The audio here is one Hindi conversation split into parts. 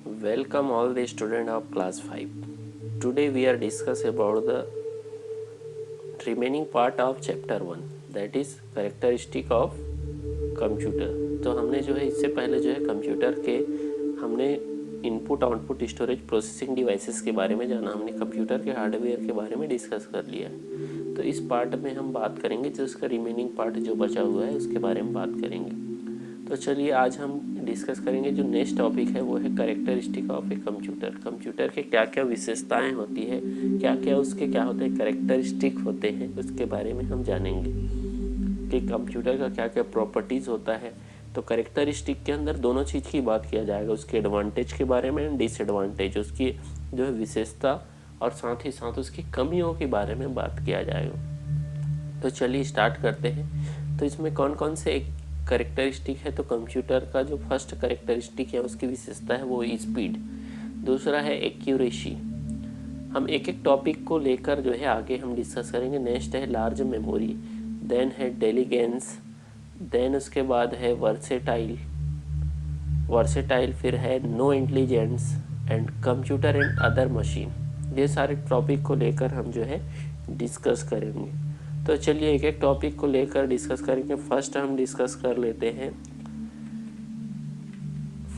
Welcome all the students of class 5. Today we are discuss about the remaining part of chapter 1, that is characteristic of computer. तो हमने जो है इससे पहले जो है कंप्यूटर के हमने input output storage processing devices के बारे में जाना, हमने कंप्यूटर के हार्डवेयर के बारे में डिस्कस कर लिया है। तो इस पार्ट में हम बात करेंगे, जो उसका रिमेनिंग पार्ट जो बचा हुआ है उसके बारे में बात करेंगे। तो चलिए आज हम डिस्कस करेंगे, जो नेक्स्ट टॉपिक है वो है characteristic of a computer. Computer के क्या क्या विशेषताएं होती है, क्या क्या उसके क्या होते हैं कैरेक्टरिस्टिक होते हैं, उसके बारे में हम जानेंगे कि कंप्यूटर का क्या क्या प्रॉपर्टीज़ होता है। तो कैरेक्टरिस्टिक के अंदर दोनों चीज़ की बात किया जाएगा, उसके एडवांटेज के बारे में, डिसएडवांटेज, उसकी जो है विशेषता और साथ ही साथ उसकी कमियों के बारे में बात किया जाएगा। तो चलिए स्टार्ट करते हैं। तो इसमें कौन कौन से कैरेक्टरिस्टिक है, तो कंप्यूटर का जो फर्स्ट कैरेक्टरिस्टिक है उसकी विशेषता है वो स्पीड, दूसरा है एक्यूरेसी। हम एक एक टॉपिक को लेकर जो है आगे हम डिस्कस करेंगे। नेक्स्ट है लार्ज मेमोरी, देन है डेलीगेंस, देन उसके बाद है वर्सेटाइल, फिर है no intelligence and computer and other machine. ये सारे टॉपिक को लेकर हम जो है डिस्कस करेंगे। तो चलिए एक एक टॉपिक को लेकर डिस्कस करेंगे। फर्स्ट हम डिस्कस कर लेते हैं,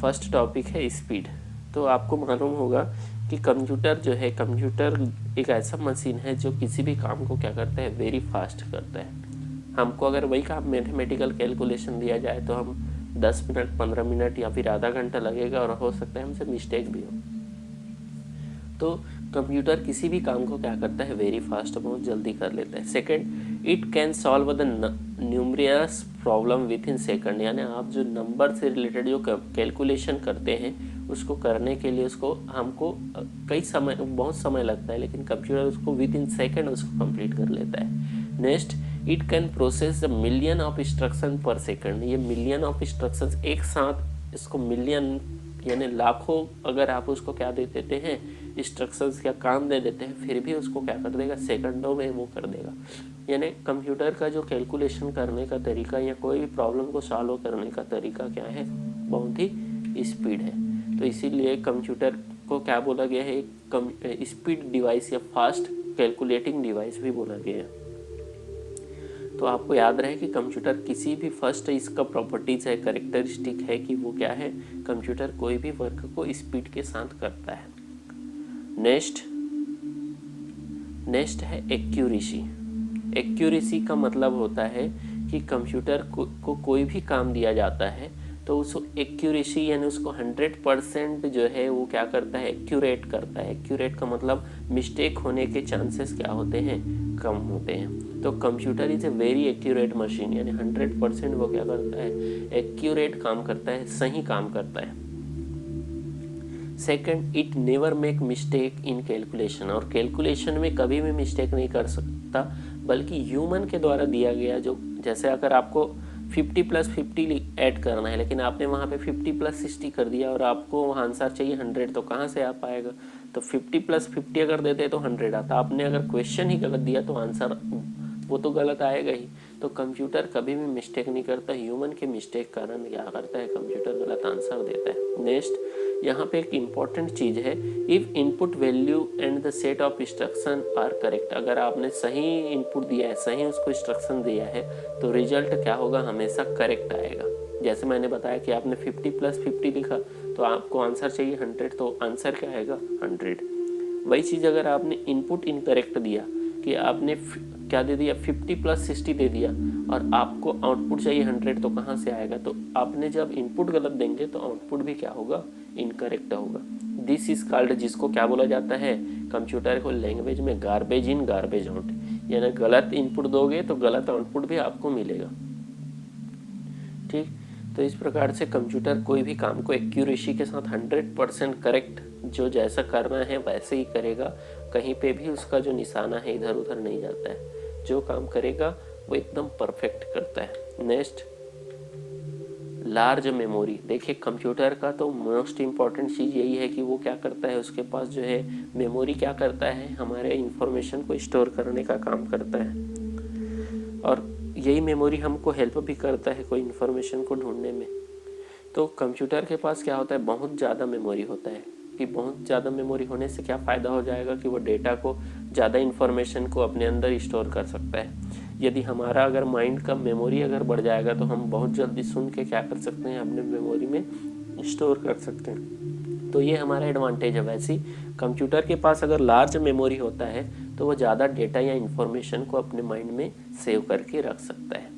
फर्स्ट टॉपिक है स्पीड। तो आपको मालूम होगा कि कंप्यूटर जो है, कंप्यूटर एक ऐसा मशीन है जो किसी भी काम को क्या करता है, वेरी फास्ट करता है। हमको अगर वही काम मैथमेटिकल कैलकुलेशन दिया जाए तो हम 10 मिनट 15 मिनट या फिर आधा घंटा लगेगा और हो सकता है हमसे मिस्टेक भी हो। तो कंप्यूटर किसी भी काम को क्या करता है, वेरी फास्ट, बहुत जल्दी कर लेता है। Second, it can solve the numerous problem with in second, यानी आप जो नंबर से रिलेटेड जो कैलकुलेशन करते हैं उसको करने के लिए उसको हमको बहुत समय लगता है, लेकिन कंप्यूटर उसको विद इन सेकेंड उसको कंप्लीट कर लेता है। Next, it can process the million of instruction पर सेकंड, ये मिलियन ऑफ इंस्ट्रक्शंस एक साथ, इसको मिलियन यानी लाखों अगर आप उसको क्या दे देते हैं, इंस्ट्रक्शंस क्या काम दे देते हैं, फिर भी उसको क्या कर देगा, सेकंडों में वो कर देगा। यानी कंप्यूटर का जो कैलकुलेशन करने का तरीका या कोई भी प्रॉब्लम को सॉल्व करने का तरीका क्या है, बहुत ही स्पीड है। तो इसीलिए कंप्यूटर को क्या बोला गया है, एक स्पीड डिवाइस या फास्ट कैलकुलेटिंग डिवाइस भी बोला गया है। तो आपको याद रहे कि कंप्यूटर किसी भी फर्स्ट इसका प्रॉपर्टीज है, कैरेक्टरिस्टिक है कि वो क्या है, कंप्यूटर कोई भी वर्क को स्पीड के साथ करता है। नेक्स्ट है एक्यूरेसी। एक्यूरेसी का मतलब होता है कि कंप्यूटर को कोई भी काम दिया जाता है तो उसको एक्यूरेसी यानी उसको 100% जो है वो क्या करता है, एक्यूरेट करता है। एक्यूरेट का मतलब मिस्टेक होने के चांसेस क्या होते हैं, कम होते हैं। तो computer is a very accurate machine, यानी 100% वो क्या करता है, एक्यूरेट काम करता है, सही काम करता है। Second, it never make mistake in calculation, और कैलकुलेशन में कभी भी मिस्टेक नहीं कर सकता, बल्कि ह्यूमन के द्वारा दिया गया जो, जैसे अगर आपको 50 + 50 ऐड करना है लेकिन आपने वहाँ पे 50 + 60 कर दिया और आपको वहाँ आंसर चाहिए 100, तो कहाँ से आ पाएगा। तो 50 + 50 अगर देते तो 100 आता, आपने अगर क्वेश्चन ही गलत दिया तो आंसर वो तो गलत आएगा ही। तो कंप्यूटर कभी भी मिस्टेक नहीं करता, ह्यूमन के मिस्टेक कारण क्या करता है, कंप्यूटर गलत आंसर देता है। नेक्स्ट, यहाँ पे एक इम्पॉर्टेंट चीज़ है, if input value and the set of instruction are correct, अगर आपने सही इनपुट दिया है, सही उसको इंस्ट्रक्शन दिया है, तो रिजल्ट क्या होगा, हमेशा करेक्ट आएगा। जैसे मैंने बताया कि आपने 50 + 50 लिखा तो आपको आंसर चाहिए 100, तो आंसर क्या आएगा, 100। वही चीज़ अगर आपने इनपुट इनकरेक्ट दिया कि आपने क्या दे दिया, 50 + 60 दे दिया और आपको आउटपुट चाहिए 100, तो कहाँ से आएगा। तो आपने जब इनपुट गलत देंगे तो आउटपुट भी क्या होगा, इनकरेक्ट होगा। दिस इज कॉल्ड, जिसको क्या बोला जाता है कंप्यूटर को लैंग्वेज में, गार्बेज इन गार्बेज आउट, यानी गलत इनपुट दोगे तो गलत आउटपुट भी आपको मिलेगा। ठीक, तो इस प्रकार से कंप्यूटर कोई भी काम को एक्यूरेसी के साथ 100% करेक्ट, जो जैसा करना है वैसे ही करेगा, कहीं पे भी उसका जो निशाना है इधर उधर नहीं जाता है, जो काम करेगा वो एकदम परफेक्ट करता है। Next, large memory. देखिए कंप्यूटर का तो मोस्ट इम्पॉर्टेंट चीज़ यही है कि वो क्या करता है, उसके पास जो है मेमोरी क्या करता है, हमारे इंफॉर्मेशन को स्टोर करने का काम करता है, और यही मेमोरी हमको हेल्प भी करता है कोई इन्फॉर्मेशन को ढूंढने में। तो कंप्यूटर के पास क्या होता है, बहुत ज़्यादा मेमोरी होता है। कि बहुत ज़्यादा मेमोरी होने से क्या फ़ायदा हो जाएगा कि वो डेटा को, ज़्यादा इन्फॉर्मेशन को अपने अंदर स्टोर कर सकता है। यदि हमारा अगर माइंड का मेमोरी अगर बढ़ जाएगा तो हम बहुत जल्दी सुन के क्या कर सकते हैं, अपने मेमोरी में स्टोर कर सकते हैं। तो ये हमारा एडवांटेज है। वैसे ही कंप्यूटर के पास अगर लार्ज मेमोरी होता है तो वो ज़्यादा डेटा या इन्फॉर्मेशन को अपने माइंड में सेव करके रख सकता है।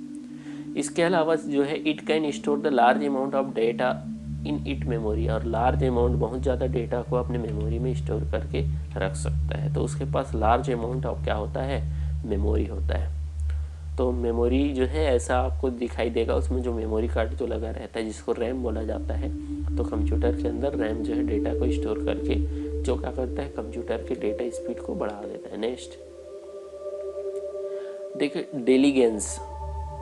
इसके अलावा जो है, it can store the large amount of data in it memory, और लार्ज अमाउंट, बहुत ज़्यादा डेटा को अपने मेमोरी में स्टोर करके रख सकता है। तो उसके पास लार्ज अमाउंट ऑफ क्या होता है, मेमोरी होता है। तो मेमोरी जो है ऐसा आपको दिखाई देगा, उसमें जो मेमोरी कार्ड जो लगा रहता है जिसको रैम बोला जाता है। तो कंप्यूटर के अंदर रैम जो है डेटा को स्टोर करके जो क्या करता है, कंप्यूटर के डेटा स्पीड को बढ़ा देता है। नेक्स्ट देखिए, डेलीगेंस।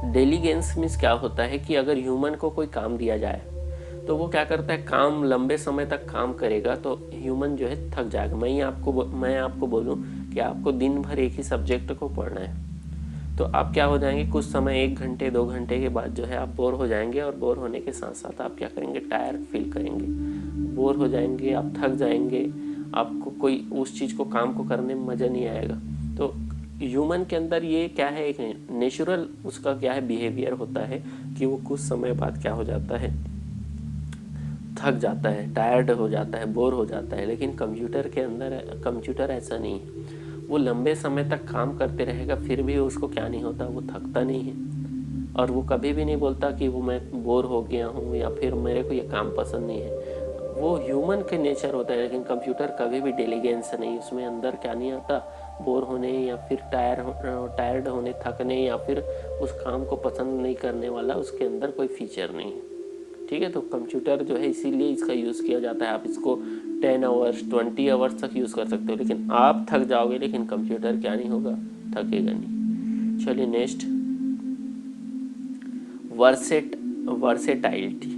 डेलीगेंस मीन्स क्या होता है कि अगर ह्यूमन को कोई काम दिया जाए तो वो क्या करता है, काम लंबे समय तक काम करेगा तो ह्यूमन जो है थक जाएगा। मैं आपको बोलूँ कि आपको दिन भर एक ही सब्जेक्ट को पढ़ना है तो आप क्या हो जाएंगे, कुछ समय 1 घंटे 2 घंटे के बाद जो है आप बोर हो जाएंगे, और बोर होने के साथ साथ आप क्या करेंगे, टायर्ड फील करेंगे, बोर हो जाएंगे, आप थक जाएंगे, आपको कोई उस चीज़ को, काम को करने में मज़ा नहीं आएगा। तो ह्यूमन के अंदर ये क्या है, एक नेचुरल उसका क्या है बिहेवियर होता है कि वो कुछ समय बाद क्या हो जाता है, थक जाता है, टायर्ड हो जाता है, बोर हो जाता है। लेकिन कंप्यूटर के अंदर, कंप्यूटर ऐसा नहीं है, वो लंबे समय तक काम करते रहेगा फिर भी उसको क्या नहीं होता, वो थकता नहीं है, और वो कभी भी नहीं बोलता कि वो मैं बोर हो गया हूँ या फिर मेरे को ये काम पसंद नहीं है। वो ह्यूमन के नेचर होता है। लेकिन कंप्यूटर कभी भी डिलीगेंस नहीं, उसमें अंदर क्या नहीं आता, बोर होने या फिर टायर्ड होने, थकने या फिर उस काम को पसंद नहीं करने वाला उसके अंदर कोई फीचर नहीं है। ठीक है, तो कंप्यूटर जो है इसीलिए इसका यूज़ किया जाता है। आप इसको 10 आवर्स 20 आवर्स तक यूज़ कर सकते हो, लेकिन आप थक जाओगे, लेकिन कंप्यूटर क्या नहीं होगा, थकेगा नहीं। चलिए नेक्स्ट, वर्सेटाइलिटी।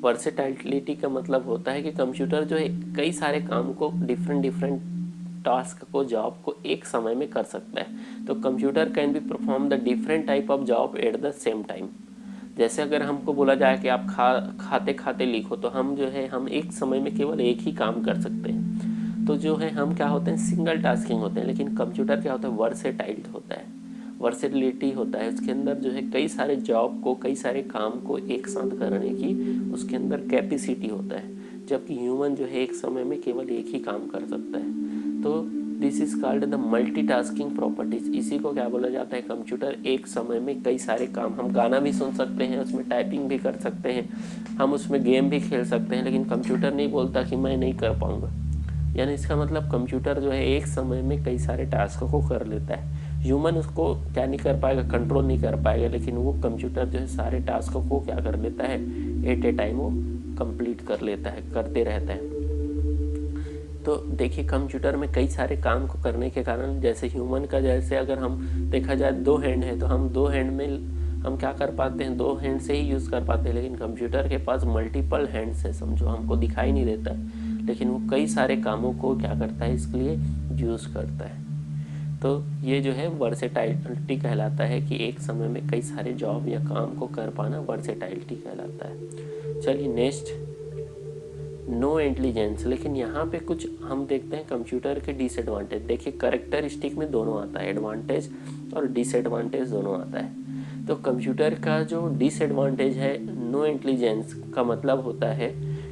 वर्सेटाइलिटी का मतलब होता है कि कंप्यूटर जो है कई सारे काम को, डिफरेंट टास्क को, जॉब को एक समय में कर सकता है। तो computer can be perform the different type of job at the same time. जैसे अगर हमको बोला जाए कि आप खाते खाते लिखो, तो हम जो है, हम एक समय में केवल एक ही काम कर सकते हैं। तो जो है हम क्या होते हैं, सिंगल टास्किंग होते हैं। लेकिन कंप्यूटर क्या होता है, वर्सेटाइल होता है, वर्सेटिलिटी होता है। उसके अंदर जो है कई सारे जॉब को, कई सारे काम को एक साथ करने की उसके अंदर कैपेसिटी होता है, जबकि ह्यूमन जो है एक समय में केवल एक ही काम कर सकता है। तो this is called the multitasking properties. इसी को क्या बोला जाता है, कंप्यूटर एक समय में कई सारे काम, हम गाना भी सुन सकते हैं, उसमें टाइपिंग भी कर सकते हैं, हम उसमें गेम भी खेल सकते हैं, लेकिन कंप्यूटर नहीं बोलता कि मैं नहीं कर पाऊंगा। यानी इसका मतलब कंप्यूटर जो है एक समय में कई सारे टास्क को कर लेता है। ह्यूमन उसको क्या नहीं कर पाएगा, कंट्रोल नहीं कर पाएगा, लेकिन वो कंप्यूटर जो है सारे टास्क को क्या कर लेता है, एट ए टाइम वो कंप्लीट कर लेता है, करते रहता है। तो देखिए, कंप्यूटर में कई सारे काम को करने के कारण, जैसे ह्यूमन का, जैसे अगर हम देखा जाए 2 हैंड है तो हम 2 हैंड में हम क्या कर पाते हैं, 2 हैंड से ही यूज़ कर पाते हैं। लेकिन कंप्यूटर के पास मल्टीपल हैंड्स है, समझो, हमको दिखाई नहीं देता है, लेकिन वो कई सारे कामों को क्या करता है, इसके लिए यूज़ करता है। तो ये जो है वर्सेटाइलिटी कहलाता है कि एक समय में कई सारे जॉब या काम को कर पाना वर्सेटाइलिटी कहलाता है। चलिए नेक्स्ट, नो इंटेलिजेंस। लेकिन यहाँ पे कुछ हम देखते हैं कंप्यूटर के डिसएडवांटेज। देखिए, कैरेक्टरिस्टिक में दोनों आता है, एडवांटेज और डिसएडवांटेज दोनों आता है। तो कंप्यूटर का जो डिसएडवांटेज है, नो इंटेलिजेंस का मतलब होता है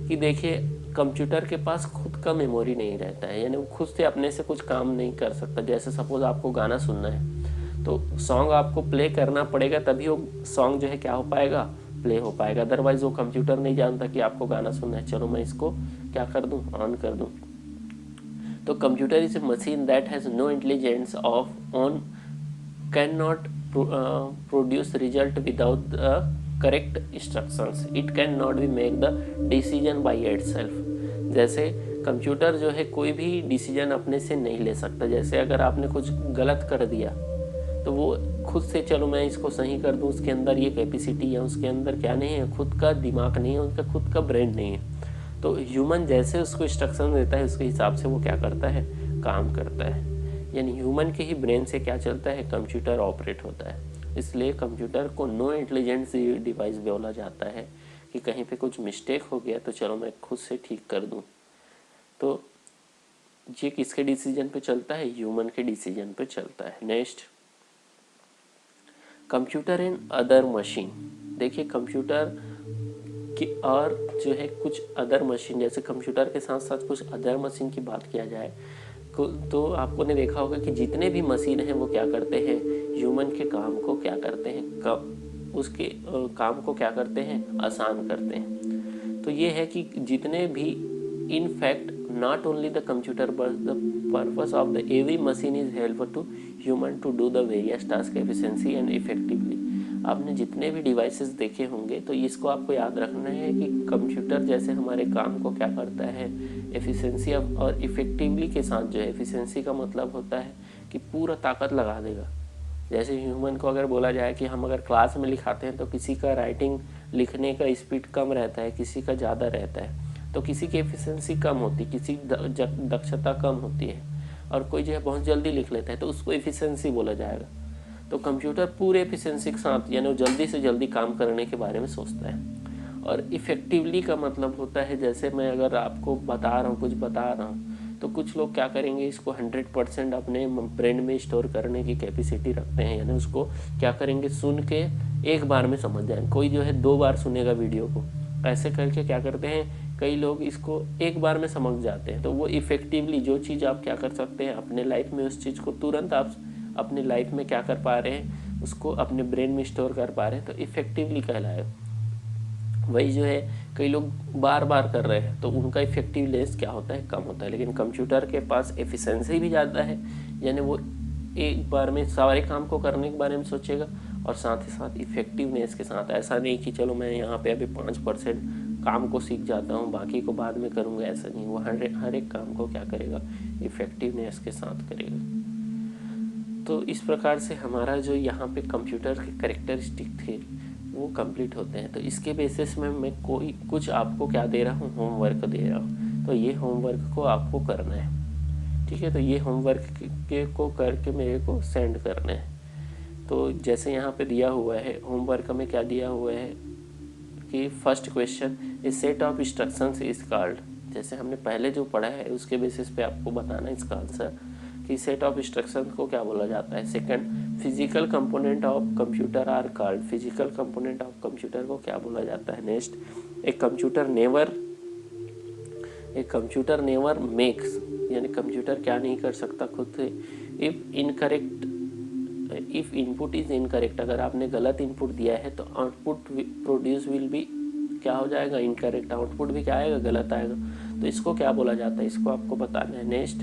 कि देखिए, कंप्यूटर के पास खुद का मेमोरी नहीं रहता है, यानी वो खुद से अपने से कुछ काम नहीं कर सकता। जैसे सपोज आपको गाना सुनना है तो सॉन्ग आपको प्ले करना पड़ेगा, तभी वो सॉन्ग जो है क्या हो पाएगा, प्ले हो पाएगा। अदरवाइज वो कंप्यूटर नहीं जानता कि आपको गाना सुनना है, चलो मैं इसको क्या कर दूं, ऑन कर दूं। तो computer is a machine that has no intelligence of own, can not produce result without correct instructions, it can not be make the decision by itself. जैसे कंप्यूटर जो है कोई भी डिसीजन अपने से नहीं ले सकता। जैसे अगर आपने कुछ गलत कर दिया तो वो खुद से, चलो मैं इसको सही कर दूं, उसके अंदर ये कैपेसिटी है, उसके अंदर क्या नहीं है, खुद का दिमाग नहीं है, उसका खुद का ब्रेन नहीं है। तो ह्यूमन जैसे उसको इंस्ट्रक्शन देता है उसके हिसाब से वो क्या करता है, काम करता है। यानी ह्यूमन के ही ब्रेन से क्या चलता है, कंप्यूटर ऑपरेट होता है। इसलिए कंप्यूटर को नो इंटेलिजेंस डिवाइस बोला जाता है, कि कहीं पे कुछ मिस्टेक हो गया तो चलो मैं खुद से ठीक कर दूं। तो ये किसके डिसीजन पे चलता है? ह्यूमन के डिसीजन पे चलता है। Next, computer and other machine. देखिए कंप्यूटर की और जो है कुछ अदर मशीन, जैसे कंप्यूटर के साथ साथ कुछ अदर मशीन की बात किया जाए तो आपको ने देखा होगा कि जितने भी मशीन हैं वो क्या करते हैं, ह्यूमन के काम को क्या करते हैं, उसके काम को क्या करते हैं, आसान करते हैं। तो ये है कि जितने भी, in fact not only the computer but the purpose of the every machine is helpful to human to do the various task efficiency and effectively। आपने जितने भी डिवाइसेस देखे होंगे तो इसको आपको याद रखना है कि कंप्यूटर जैसे हमारे काम को क्या करता है, एफिशिएंसी और इफेक्टिवली के साथ जो है, एफिशिएंसी का मतलब होता है कि पूरा ताकत लगा देगा। जैसे ह्यूमन को अगर बोला जाए कि हम अगर क्लास में लिखाते हैं तो किसी का राइटिंग लिखने का स्पीड कम रहता है, किसी का ज़्यादा रहता है, तो किसी की एफिशिएंसी कम होती है, किसी दक्षता कम होती है, और कोई जो है बहुत जल्दी लिख लेता है तो उसको एफिशिएंसी बोला जाएगा। तो कंप्यूटर पूरे एफिशिएंसी के साथ यानी जल्दी से जल्दी काम करने के बारे में सोचता है। और इफ़ेक्टिवली का मतलब होता है, जैसे मैं अगर आपको बता रहा हूँ, कुछ बता रहा हूँ, तो कुछ लोग क्या करेंगे, इसको 100% अपने ब्रेन में स्टोर करने की कैपेसिटी रखते हैं, यानी उसको क्या करेंगे, सुन के एक बार में समझ जाएंगे। कोई जो है 2 बार सुनेगा वीडियो को, ऐसे करके क्या करते हैं कई लोग इसको एक बार में समझ जाते हैं। तो वो इफ़ेक्टिवली जो चीज़ आप क्या कर सकते हैं अपने लाइफ में, उस चीज़ को तुरंत आप अपने लाइफ में क्या कर पा रहे हैं, उसको अपने ब्रेन में स्टोर कर पा रहे हैं, तो इफ़ेक्टिवली कहलाएगा। वही जो है कई लोग बार बार कर रहे हैं तो उनका इफेक्टिवनेस क्या होता है, कम होता है। लेकिन कंप्यूटर के पास एफिशिएंसी भी ज़्यादा है, यानी वो एक बार में सारे काम को करने के बारे में सोचेगा और साथ ही साथ इफेक्टिवनेस के साथ। ऐसा नहीं कि चलो मैं यहाँ पे अभी 5% काम को सीख जाता हूँ बाकी को बाद में करूँगा, ऐसा नहीं। वो हर एक काम को क्या करेगा, इफेक्टिवनेस के साथ करेगा। तो इस प्रकार से हमारा जो यहाँ पे कंप्यूटर के कैरेक्टरिस्टिक थे वो कंप्लीट होते हैं। तो इसके बेसिस में मैं कोई कुछ आपको क्या दे रहा हूँ, होमवर्क दे रहा हूँ। तो ये होमवर्क को आपको करना है, ठीक है। तो ये होमवर्क को करके मेरे को सेंड करना है। तो जैसे यहाँ पे दिया हुआ है होमवर्क में, क्या दिया हुआ है कि first question, A set of instructions is called. जैसे हमने पहले जो पढ़ा है उसके बेसिस पे आपको बताना है इसका आंसर कि सेट ऑफ इंस्ट्रक्शन को क्या बोला जाता है। Second, physical component of computer are called. Physical component of computer को क्या बोला जाता है। Next, a computer never makes, यानी कंप्यूटर क्या नहीं कर सकता खुद से। इफ इनपुट इज इनकरेक्ट, अगर आपने गलत इनपुट दिया है तो आउटपुट प्रोड्यूस विल बी क्या हो जाएगा, इनकरेक्ट। आउटपुट भी क्या आएगा, गलत आएगा। तो इसको क्या बोला जाता है, इसको आपको बताना है। Next,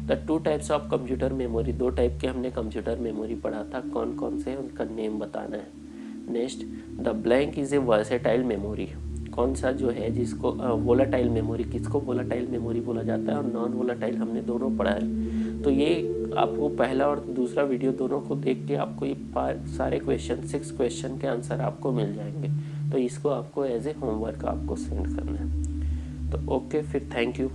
the 2 types of computer memory. 2 type के हमने कंप्यूटर मेमोरी पढ़ा था, कौन कौन से, उनका नेम बताना है। Next, the blank is a versatile memory. कौन सा जो है जिसको वोलाटाइल मेमोरी, किसको वोलाटाइल मेमोरी बोला जाता है, और नॉन वोलाटाइल हमने दोनों पढ़ा है। तो ये आपको पहला और दूसरा वीडियो दोनों को देख के आपको ये सारे क्वेश्चन 6 क्वेश्चन के आंसर आपको मिल जाएंगे। तो इसको आपको एज ए होमवर्क आपको सेंड करना है। तो ओके, फिर थैंक यू।